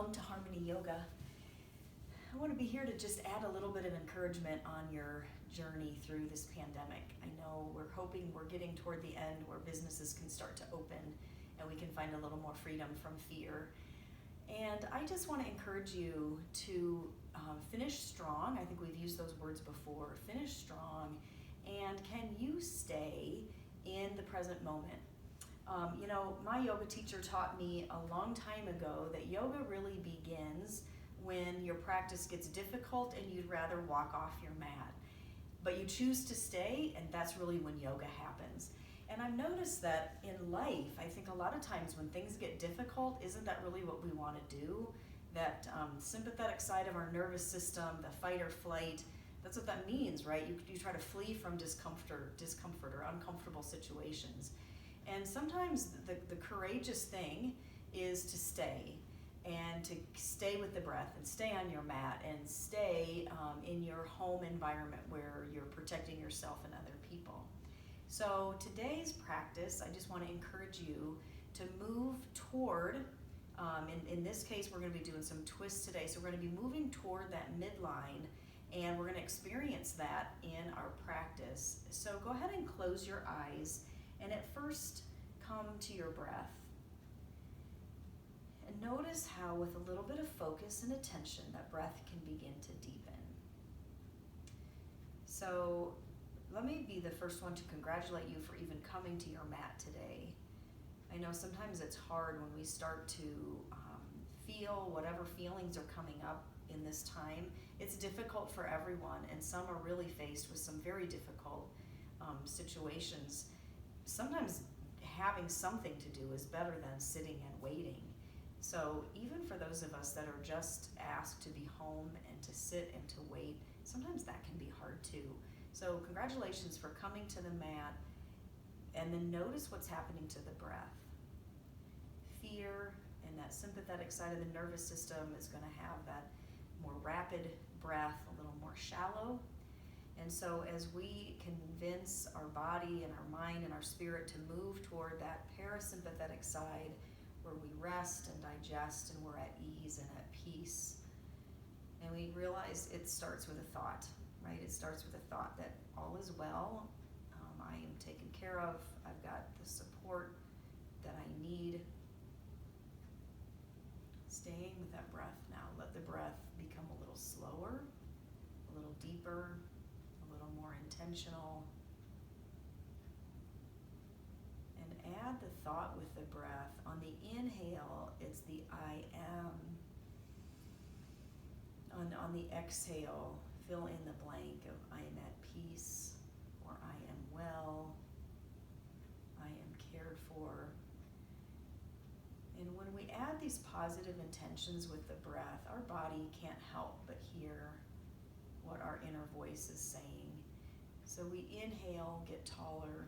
welcome to Harmony Yoga. I want to be here to just add a little bit of encouragement on your journey through this pandemic. I know we're hoping we're getting toward the end where businesses can start to open and we can find a little more freedom from fear. And I just want to encourage you to finish strong. I think we've used those words before. Finish strong. And can you stay in the present moment? My yoga teacher taught me a long time ago that yoga really begins when your practice gets difficult and you'd rather walk off your mat. But you choose to stay, and that's really when yoga happens. And I've noticed that in life, I think a lot of times when things get difficult, isn't that really what we want to do? That sympathetic side of our nervous system, the fight or flight, that's what that means, right? You try to flee from discomfort or uncomfortable situations. And sometimes the courageous thing is to stay, and to stay with the breath and stay on your mat and stay in your home environment where you're protecting yourself and other people. So today's practice, I just want to encourage you to move toward, in this case, we're going to be doing some twists today. So we're going to be moving toward that midline, and we're going to experience that in our practice. So go ahead and close your eyes, and at first come to your breath. And notice how with a little bit of focus and attention, that breath can begin to deepen. So let me be the first one to congratulate you for even coming to your mat today. I know sometimes it's hard when we start to feel whatever feelings are coming up in this time. It's difficult for everyone, and some are really faced with some very difficult situations. Sometimes having something to do is better than sitting and waiting. So even for those of us that are just asked to be home and to sit and to wait, sometimes that can be hard too. So congratulations for coming to the mat, and then notice what's happening to the breath. Fear and that sympathetic side of the nervous system is going to have that more rapid breath, a little more shallow. And so as we convince our body and our mind and our spirit to move toward that parasympathetic side where we rest and digest and we're at ease and at peace, and we realize it starts with a thought, right? It starts with a thought that all is well, I am taken care of, I've got the support that I need. Staying with that breath now. Let the breath become a little slower, a little deeper, a little more intentional. And add the thought with the breath. On the inhale, it's the I am. On the exhale, fill in the blank of I am at peace, or I am well, I am cared for. And when we add these positive intentions with the breath, our body can't help but hear what our inner voice is saying. So we inhale, get taller,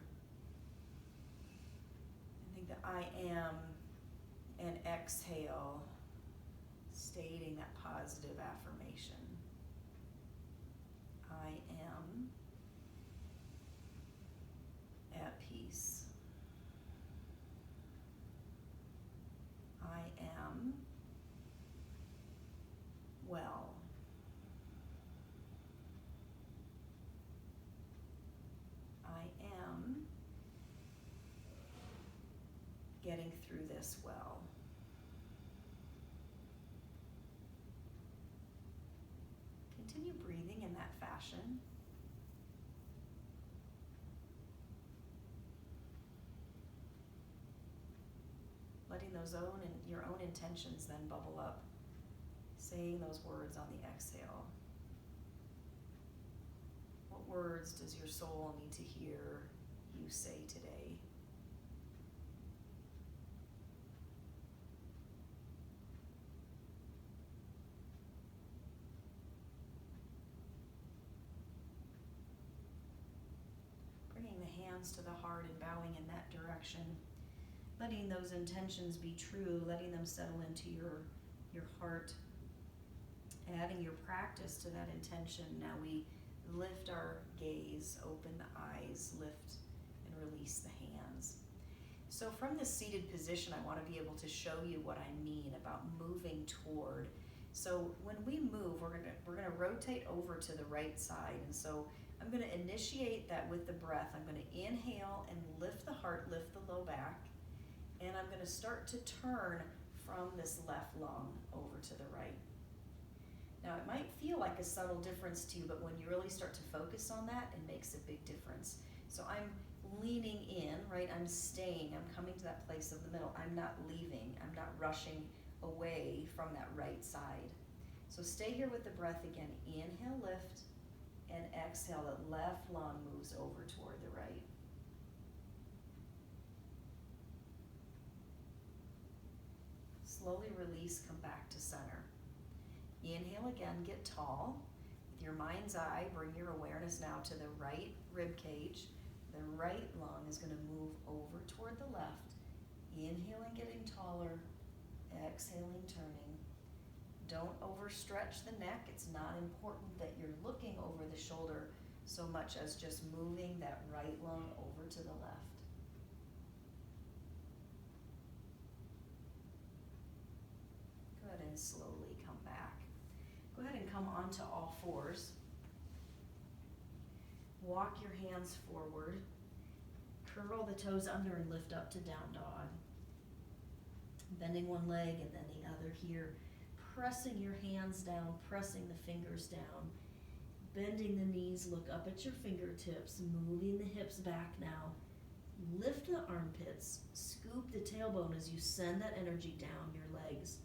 and think that I am, and exhale, stating that positive affirmation. I am at peace. I am well. I am getting through this well. Continue breathing in that fashion. Letting your own intentions then bubble up, saying those words on the exhale. What words does your soul need to hear you say today? Bringing the hands to the heart and bowing in that direction. Letting those intentions be true, letting them settle into your heart. Adding your practice to that intention. Now we lift our gaze, open the eyes, lift and release the hands. So from this seated position, I want to be able to show you what I mean about moving toward. So when we move, we're gonna rotate over to the right side. And so I'm gonna initiate that with the breath. I'm gonna inhale and lift the heart, lift the low back. And I'm gonna start to turn from this left lung over to the right. Now it might feel like a subtle difference to you, but when you really start to focus on that, it makes a big difference. So I'm leaning in, right? I'm staying, I'm coming to that place of the middle. I'm not leaving, I'm not rushing away from that right side. So stay here with the breath again. Inhale, lift, and exhale, that left lung moves over toward the right. Slowly release, come back to center. Inhale again, get tall. With your mind's eye, bring your awareness now to the right rib cage. The right lung is going to move over toward the left. Inhaling, getting taller. Exhaling, turning. Don't overstretch the neck. It's not important that you're looking over the shoulder so much as just moving that right lung over to the left. Go ahead and slowly come back. Go ahead and come onto all fours. Walk your hands forward. Curl the toes under and lift up to down dog. Bending one leg and then the other here. Pressing your hands down, pressing the fingers down. Bending the knees, look up at your fingertips, moving the hips back now. Lift the armpits, scoop the tailbone as you send that energy down your legs.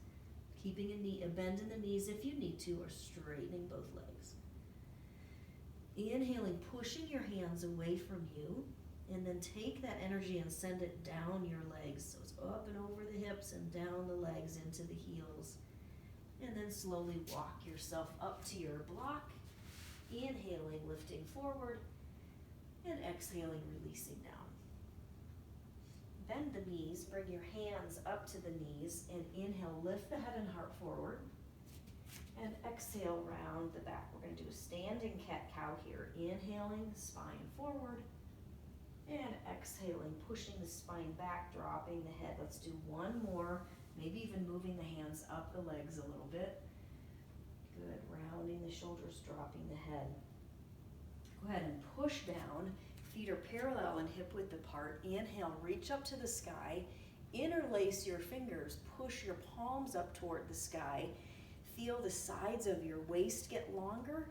Keeping a bend in the knees if you need to, or straightening both legs. Inhaling, pushing your hands away from you, and then take that energy and send it down your legs. So it's up and over the hips and down the legs into the heels. And then slowly walk yourself up to your block. Inhaling, lifting forward, and exhaling, releasing down. Bend the knees, bring your hands up to the knees, and inhale, lift the head and heart forward. And exhale, round the back. We're going to do a standing cat-cow here. Inhaling, spine forward. And exhaling, pushing the spine back, dropping the head. Let's do one more, maybe even moving the hands up the legs a little bit. Good, rounding the shoulders, dropping the head. Go ahead and push down. Feet are parallel and hip width apart. Inhale, reach up to the sky. Interlace your fingers. Push your palms up toward the sky. Feel the sides of your waist get longer.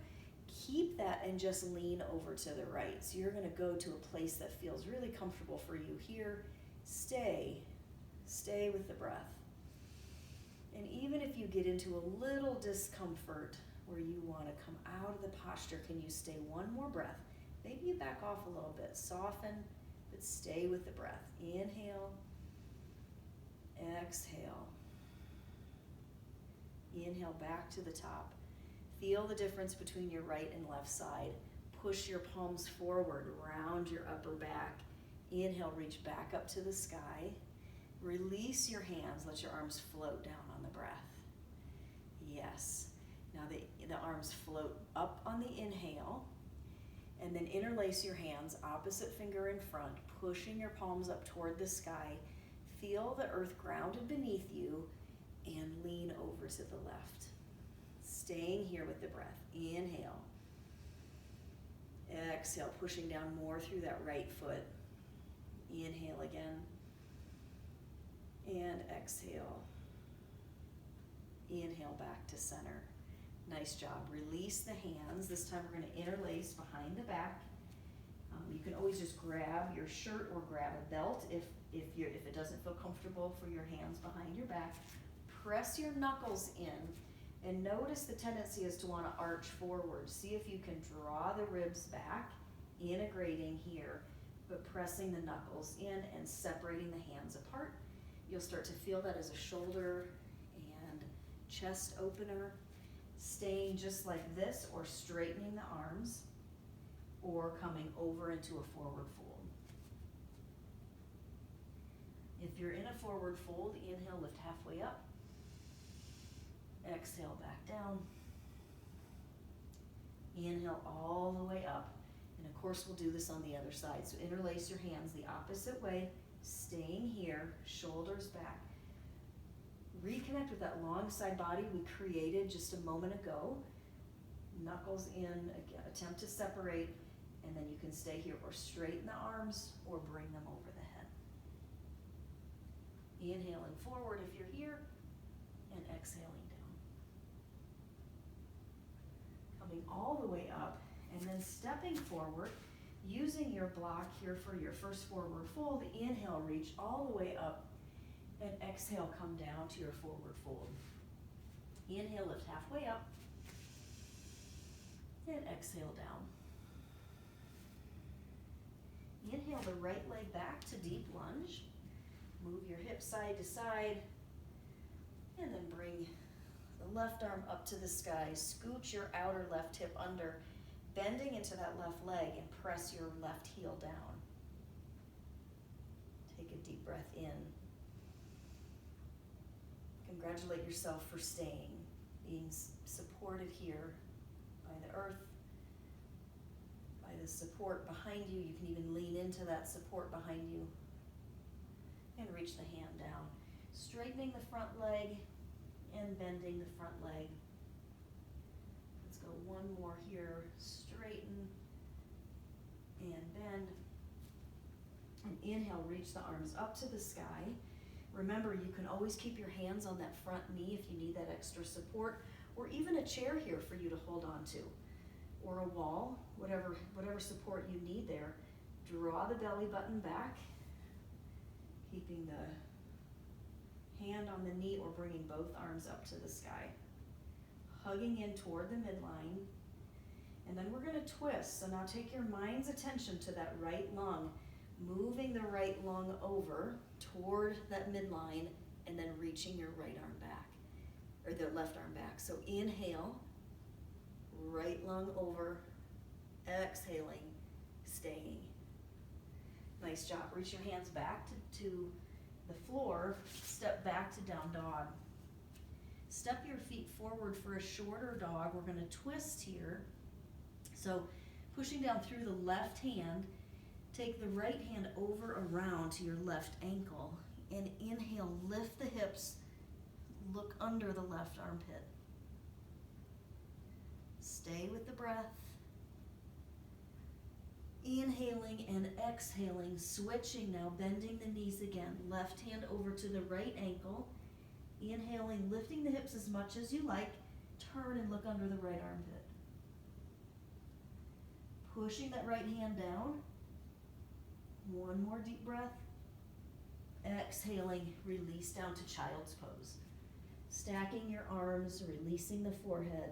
Keep that and just lean over to the right. So you're going to go to a place that feels really comfortable for you here. Stay with the breath. And even if you get into a little discomfort where you want to come out of the posture, can you stay one more breath? Maybe you back off a little bit, soften, but stay with the breath. Inhale, exhale. Inhale back to the top. Feel the difference between your right and left side. Push your palms forward, round your upper back. Inhale, reach back up to the sky. Release your hands, let your arms float down on the breath. Yes. Now the arms float up on the inhale, and then interlace your hands, opposite finger in front, pushing your palms up toward the sky. Feel the earth grounded beneath you, and lean over to the left. Staying here with the breath. Inhale. Exhale, pushing down more through that right foot. Inhale again. And exhale. Inhale back to center. Nice job. Release the hands. This time we're going to interlace behind the back. You can always just grab your shirt or grab a belt if it doesn't feel comfortable for your hands behind your back. Press your knuckles in, and notice the tendency is to want to arch forward. See if you can draw the ribs back, integrating here, but pressing the knuckles in and separating the hands apart. You'll start to feel that as a shoulder and chest opener. Staying just like this, or straightening the arms, or coming over into a forward fold. If you're in a forward fold, inhale, lift halfway up. Exhale, back down. Inhale all the way up. And of course, we'll do this on the other side. So interlace your hands the opposite way. Staying here, shoulders back. Reconnect with that long side body we created just a moment ago. Knuckles in, again, attempt to separate, and then you can stay here or straighten the arms or bring them over the head. Inhaling forward if you're here, and exhaling down. Coming all the way up, and then stepping forward, using your block here for your first forward fold. Inhale, reach all the way up, and exhale, come down to your forward fold. Inhale, lift halfway up, and exhale down. Inhale the right leg back to deep lunge. Move your hips side to side, and then bring the left arm up to the sky. Scoot your outer left hip under, bending into that left leg, and press your left heel down. Take a deep breath in. Congratulate yourself for staying, being supported here by the earth, by the support behind you. You can even lean into that support behind you and reach the hand down. Straightening the front leg and bending the front leg. Let's go one more here. Straighten and bend. And inhale, reach the arms up to the sky. Remember, you can always keep your hands on that front knee if you need that extra support, or even a chair here for you to hold on to, or a wall, whatever support you need there. Draw the belly button back, keeping the hand on the knee or bringing both arms up to the sky. Hugging in toward the midline. And then we're going to twist. So now take your mind's attention to that right lung, moving the right lung over toward that midline, and then reaching your right arm back, or the left arm back. So inhale, right lung over, exhaling, staying. Nice job. Reach your hands back to the floor, step back to down dog. Step your feet forward for a shorter dog. We're going to twist here. So pushing down through the left hand, take the right hand over around to your left ankle, and inhale, lift the hips, look under the left armpit. Stay with the breath. Inhaling and exhaling, switching now, bending the knees again. Left hand over to the right ankle. Inhaling, lifting the hips as much as you like. Turn and look under the right armpit. Pushing that right hand down. One more deep breath. Exhaling, release down to child's pose. Stacking your arms, releasing the forehead.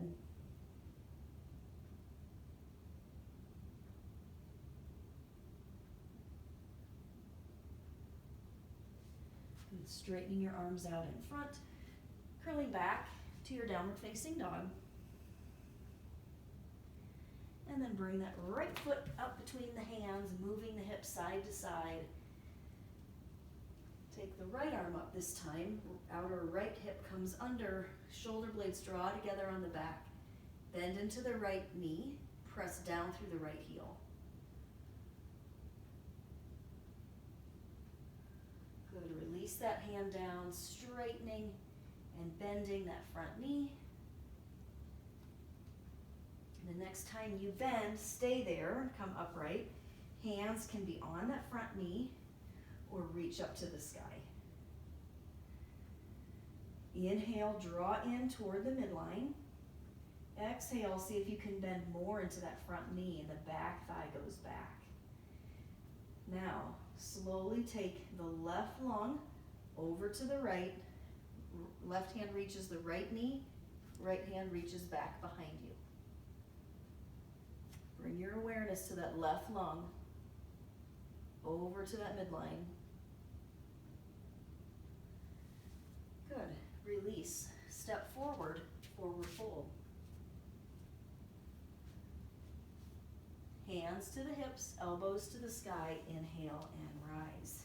And straightening your arms out in front, curling back to your downward facing dog. And then bring that right foot up between the hands, moving the hips side to side. Take the right arm up this time. Outer right hip comes under. Shoulder blades draw together on the back. Bend into the right knee. Press down through the right heel. Good. Release that hand down, straightening and bending that front knee. The next time you bend, stay there, come upright. Hands can be on that front knee or reach up to the sky. Inhale, draw in toward the midline. Exhale, see if you can bend more into that front knee and the back thigh goes back. Now, slowly take the left lung over to the right. Left hand reaches the right knee, right hand reaches back behind you. Bring your awareness to that left lung, over to that midline. Good. Release. Step forward, forward fold. Hands to the hips, elbows to the sky. Inhale and rise.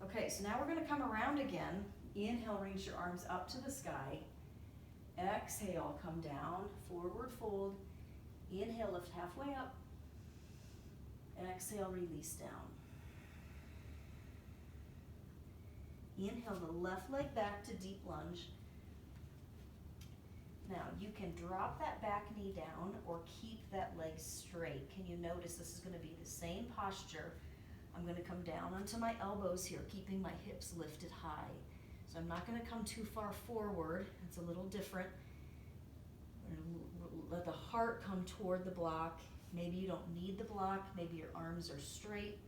Okay, so now we're going to come around again. Inhale, reach your arms up to the sky. Exhale, come down, forward fold. Inhale, lift halfway up. Exhale, release down. Inhale the left leg back to deep lunge. Now you can drop that back knee down or keep that leg straight. Can you notice this is going to be the same posture? I'm going to come down onto my elbows here, keeping my hips lifted high. So I'm not going to come too far forward. It's a little different. Let the heart come toward the block. Maybe you don't need the block. Maybe your arms are straight.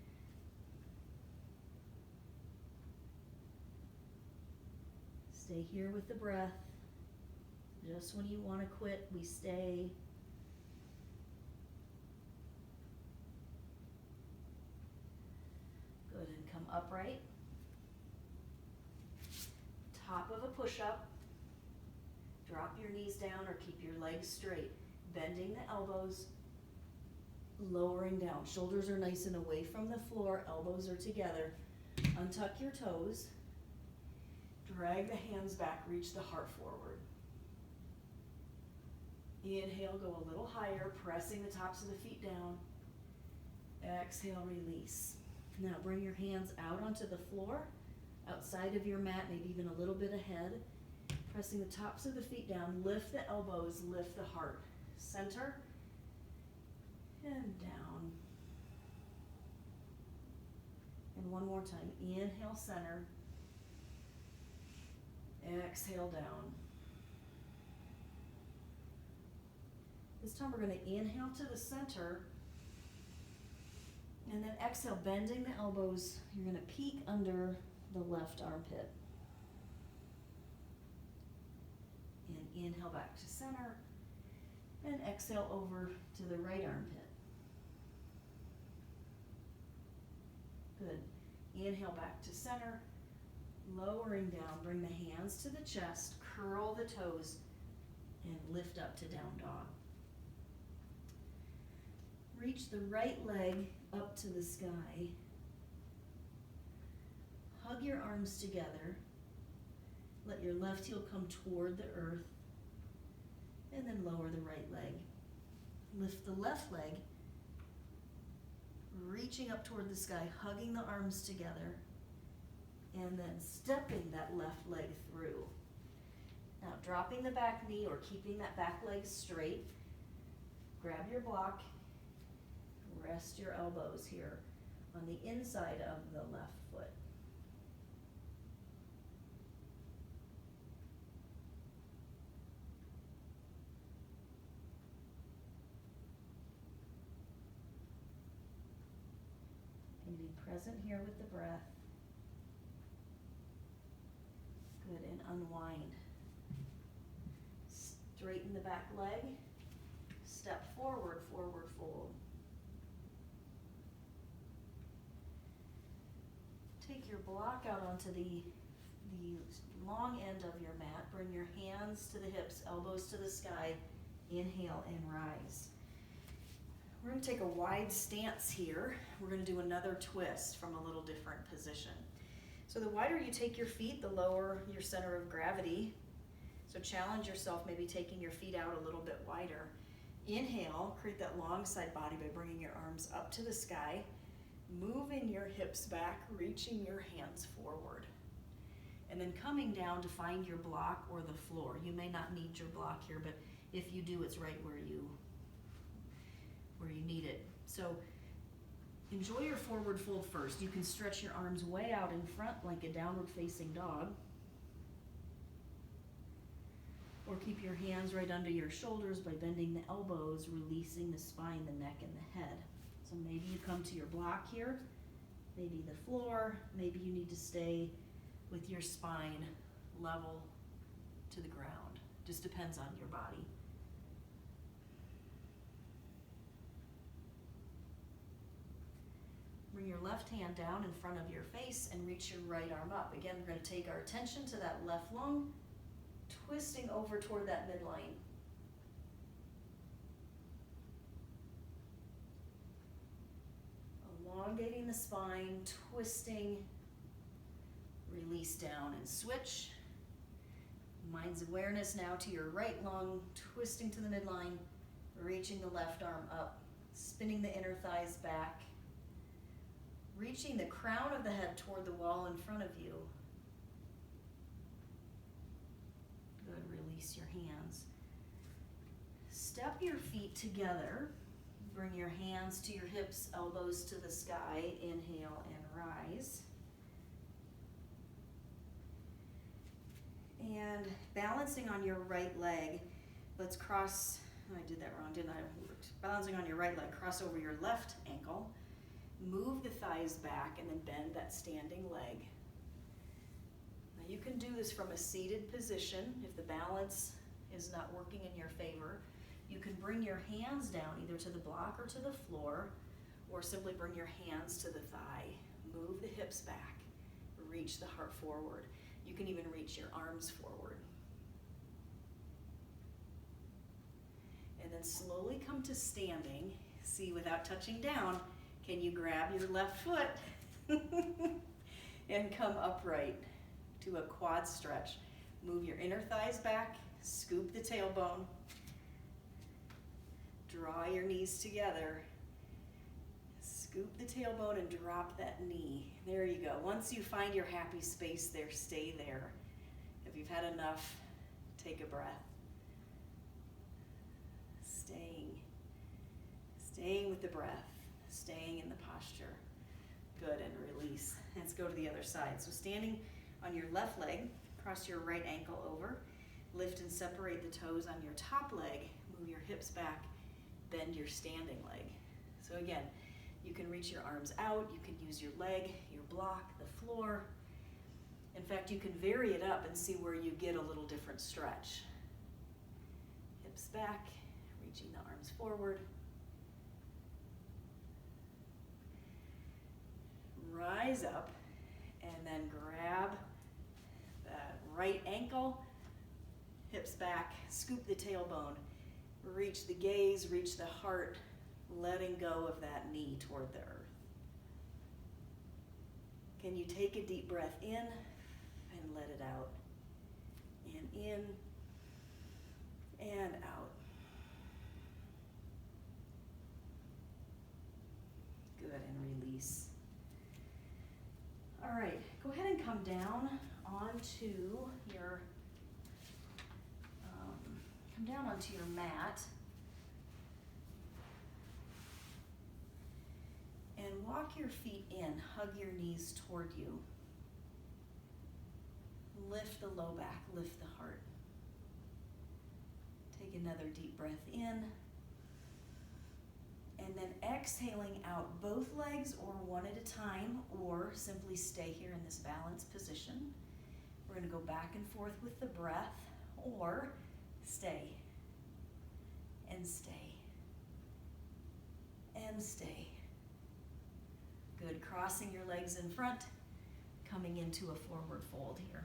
Stay here with the breath. Just when you want to quit, we stay. Good, and come upright. Top of a push-up. Drop your knees down or keep your legs straight. Bending the elbows, lowering down. Shoulders are nice and away from the floor, elbows are together. Untuck your toes. Drag the hands back, reach the heart forward. Inhale, go a little higher, pressing the tops of the feet down. Exhale, release. Now bring your hands out onto the floor, outside of your mat, maybe even a little bit ahead. Pressing the tops of the feet down, lift the elbows, lift the heart. Center and down. And one more time. Inhale, center. Exhale, down. This time we're going to inhale to the center. And then exhale, bending the elbows. You're going to peek under the left armpit. And inhale back to center. And exhale over to the right armpit. Good. Inhale back to center. Lowering down, bring the hands to the chest, curl the toes, and lift up to down dog. Reach the right leg up to the sky. Hug your arms together. Let your left heel come toward the earth. And then lower the right leg. Lift the left leg, reaching up toward the sky, hugging the arms together, and then stepping that left leg through. Now dropping the back knee or keeping that back leg straight. Grab your block, rest your elbows here on the inside of the left foot. And be present here with the breath. Good, and unwind. Straighten the back leg. Step forward, forward fold. Take your block out onto the long end of your mat. Bring your hands to the hips, elbows to the sky. Inhale and rise. We're going to take a wide stance here. We're going to do another twist from a little different position. So the wider you take your feet, the lower your center of gravity. So challenge yourself, maybe taking your feet out a little bit wider. Inhale, create that long side body by bringing your arms up to the sky. Moving your hips back, reaching your hands forward. And then coming down to find your block or the floor. You may not need your block here, but if you do, it's right where you need it. So enjoy your forward fold first. You can stretch your arms way out in front like a downward facing dog. Or keep your hands right under your shoulders by bending the elbows, releasing the spine, the neck, and the head. So maybe you come to your block here, maybe the floor, maybe you need to stay with your spine level to the ground. Just depends on your body. Bring your left hand down in front of your face and reach your right arm up. Again, we're going to take our attention to that left lung, twisting over toward that midline. Elongating the spine, twisting, release down and switch. Mind's awareness now to your right lung, twisting to the midline, reaching the left arm up, spinning the inner thighs back, reaching the crown of the head toward the wall in front of you. release your hands. Step your feet together. Bring your hands to your hips, elbows to the sky. Inhale and rise. And balancing on your right leg, let's cross, I did that wrong, didn't I? Balancing on your right leg, cross over your left ankle. Move the thighs back and then bend that standing leg. Now you can do this from a seated position. If the balance is not working in your favor, you can bring your hands down either to the block or to the floor, or simply bring your hands to the thigh. Move the hips back. Reach the heart forward. You can even reach your arms forward. And then slowly come to standing. See, without touching down, can you grab your left foot and come upright to a quad stretch? Move your inner thighs back, scoop the tailbone, draw your knees together, scoop the tailbone and drop that knee. There you go. Once you find your happy space there, stay there. If you've had enough, take a breath. Staying with the breath, staying in the posture. Good, and release. Let's go to the other side. So standing on your left leg, cross your right ankle over, lift and separate the toes on your top leg, move your hips back, bend your standing leg. So again, you can reach your arms out, you can use your leg, your block, the floor. In fact, you can vary it up and see where you get a little different stretch. Hips back, reaching the arms forward. Rise up and then grab that right ankle, hips back, scoop the tailbone, reach the gaze, reach the heart, letting go of that knee toward the earth. Can you take a deep breath in and let it out? And in and out. Good, and release. All right, go ahead and come down onto your mat and walk your feet in. Hug your knees toward you. Lift the low back, lift the heart. Take another deep breath in. And then exhaling out both legs, or one at a time, or simply stay here in this balanced position. We're going to go back and forth with the breath, or stay and stay and stay. Good. Crossing your legs in front, coming into a forward fold here.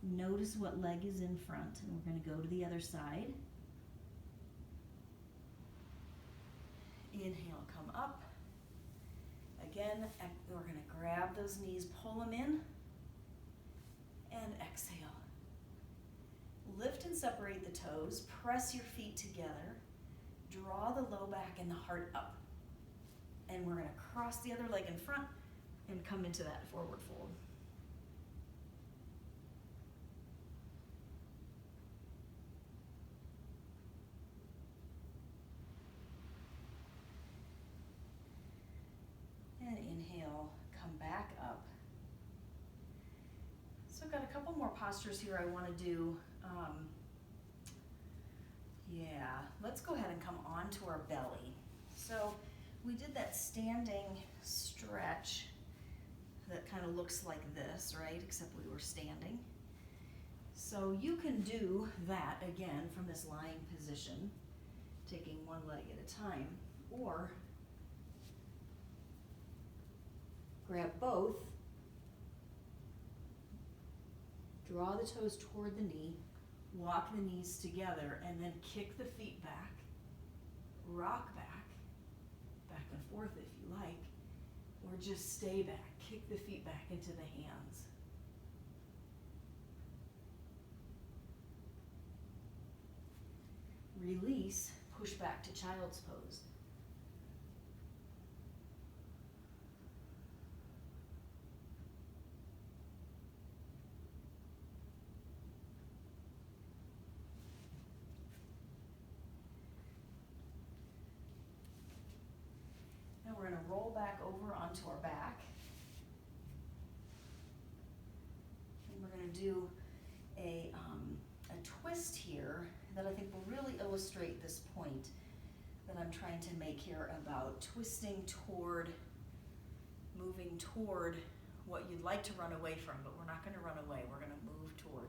Notice what leg is in front, and we're going to go to the other side. Inhale, come up. Again, we're going to grab those knees, pull them in, and exhale. Lift and separate the toes, press your feet together, draw the low back and the heart up. And we're going to cross the other leg in front and come into that forward fold. And inhale, come back up. So I've got a couple more postures here I want to do. Let's go ahead and come onto our belly. So we did that standing stretch that kind of looks like this, right? Except we were standing. So you can do that again from this lying position, taking one leg at a time, or grab both, draw the toes toward the knee, walk the knees together, and then kick the feet back, rock back and forth if you like, or just stay back, kick the feet back into the hands. Release, push back to child's pose. roll back over onto our back. And we're gonna do a twist here that I think will really illustrate this point that I'm trying to make here about twisting toward, moving toward what you'd like to run away from, but we're not gonna run away, we're gonna move toward.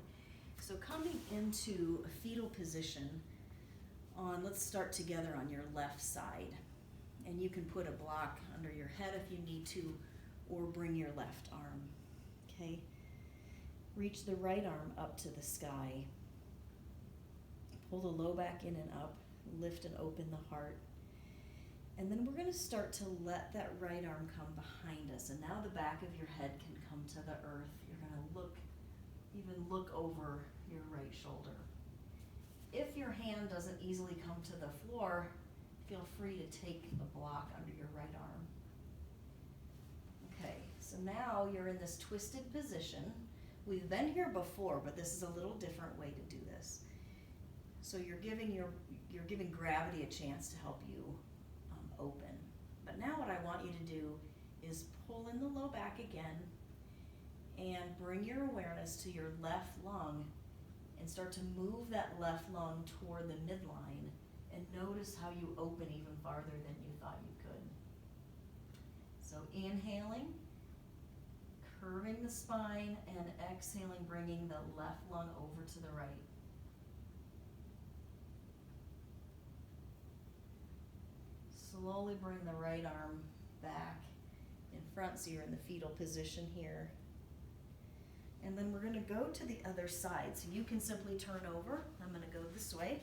So coming into a fetal position on, let's start together on your left side. And you can put a block under your head if you need to, or bring your left arm, okay? Reach the right arm up to the sky. Pull the low back in and up, lift and open the heart. And then we're gonna start to let that right arm come behind us. And now the back of your head can come to the earth. You're gonna even look over your right shoulder. If your hand doesn't easily come to the floor, feel free to take the block under your right arm. Okay, so now you're in this twisted position. We've been here before, but this is a little different way to do this. So you're giving gravity a chance to help you open. But now what I want you to do is pull in the low back again and bring your awareness to your left lung and start to move that left lung toward the midline, and notice how you open even farther than you thought you could. So inhaling, curving the spine, and exhaling, bringing the left lung over to the right. Slowly bring the right arm back in front so you're in the fetal position here. And then we're gonna go to the other side. So you can simply turn over. I'm gonna go this way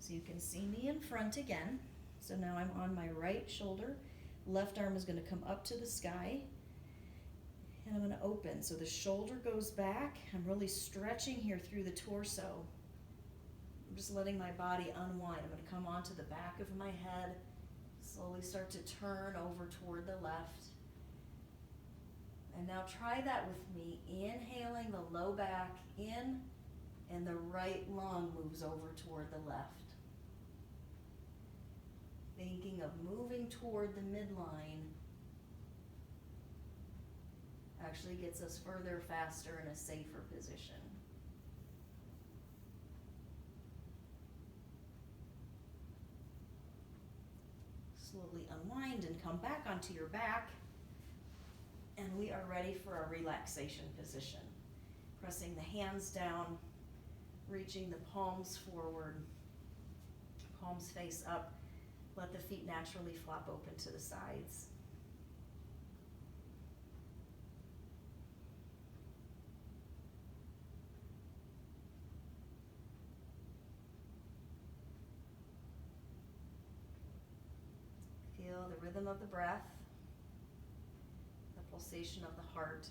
so you can see me in front again. So now I'm on my right shoulder. Left arm is gonna come up to the sky. And I'm gonna open. So the shoulder goes back. I'm really stretching here through the torso. I'm just letting my body unwind. I'm gonna come onto the back of my head. Slowly start to turn over toward the left. And now try that with me. Inhaling the low back in, and the right lung moves over toward the left. Thinking of moving toward the midline actually gets us further, faster, in a safer position. Slowly unwind and come back onto your back. And we are ready for a relaxation position. Pressing the hands down, reaching the palms forward, palms face up. Let the feet naturally flop open to the sides. Feel the rhythm of the breath, the pulsation of the heart,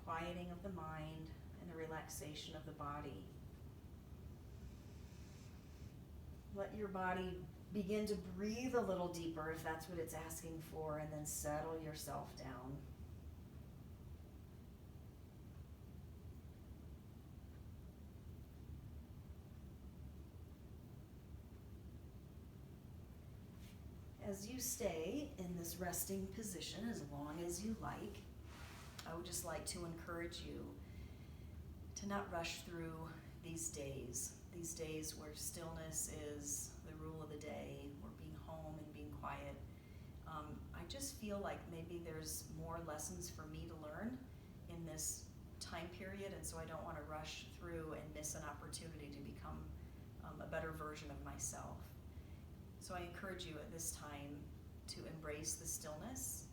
quieting of the mind, and the relaxation of the body. Let your body begin to breathe a little deeper if that's what it's asking for, and then settle yourself down. As you stay in this resting position as long as you like, I would just like to encourage you to not rush through these days where stillness is the rule of the day, or being home and being quiet. I just feel like maybe there's more lessons for me to learn in this time period, and so I don't want to rush through and miss an opportunity to become a better version of myself. So I encourage you at this time to embrace the stillness,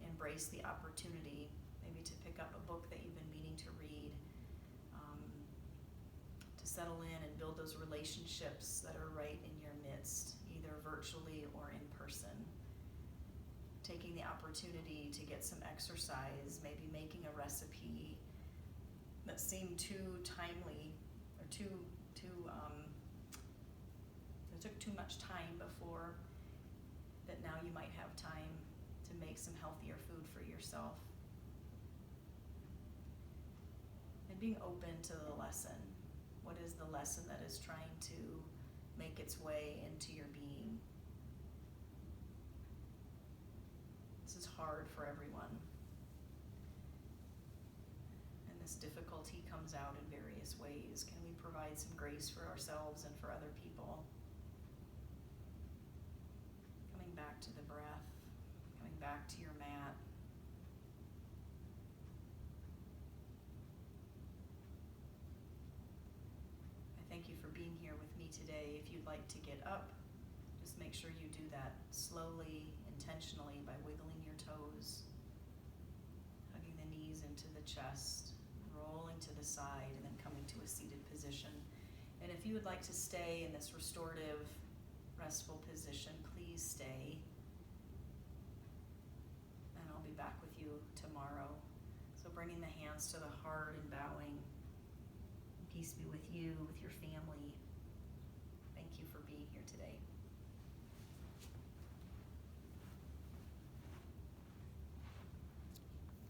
embrace the opportunity, maybe to pick up a book that you've been meaning to read, to settle in and build those relationships that are right in your midst, either virtually or in person. Taking the opportunity to get some exercise, maybe making a recipe that seemed too timely or it took too much time before, that now you might have time to make some healthier food for yourself. And being open to the lesson. What is the lesson that is trying to make its way into your being? hard for everyone. And this difficulty comes out in various ways. Can we provide some grace for ourselves and for other people? Coming back to the breath, coming back to your mat. I thank you for being here with me today. If you'd like to get up, just make sure you do that slowly, intentionally, by wiggling your toes, hugging the knees into the chest, rolling to the side, and then coming to a seated position. And if you would like to stay in this restorative, restful position, please stay. And I'll be back with you tomorrow. So bringing the hands to the heart and bowing. Peace be with you, with your family. Thank you for being here today.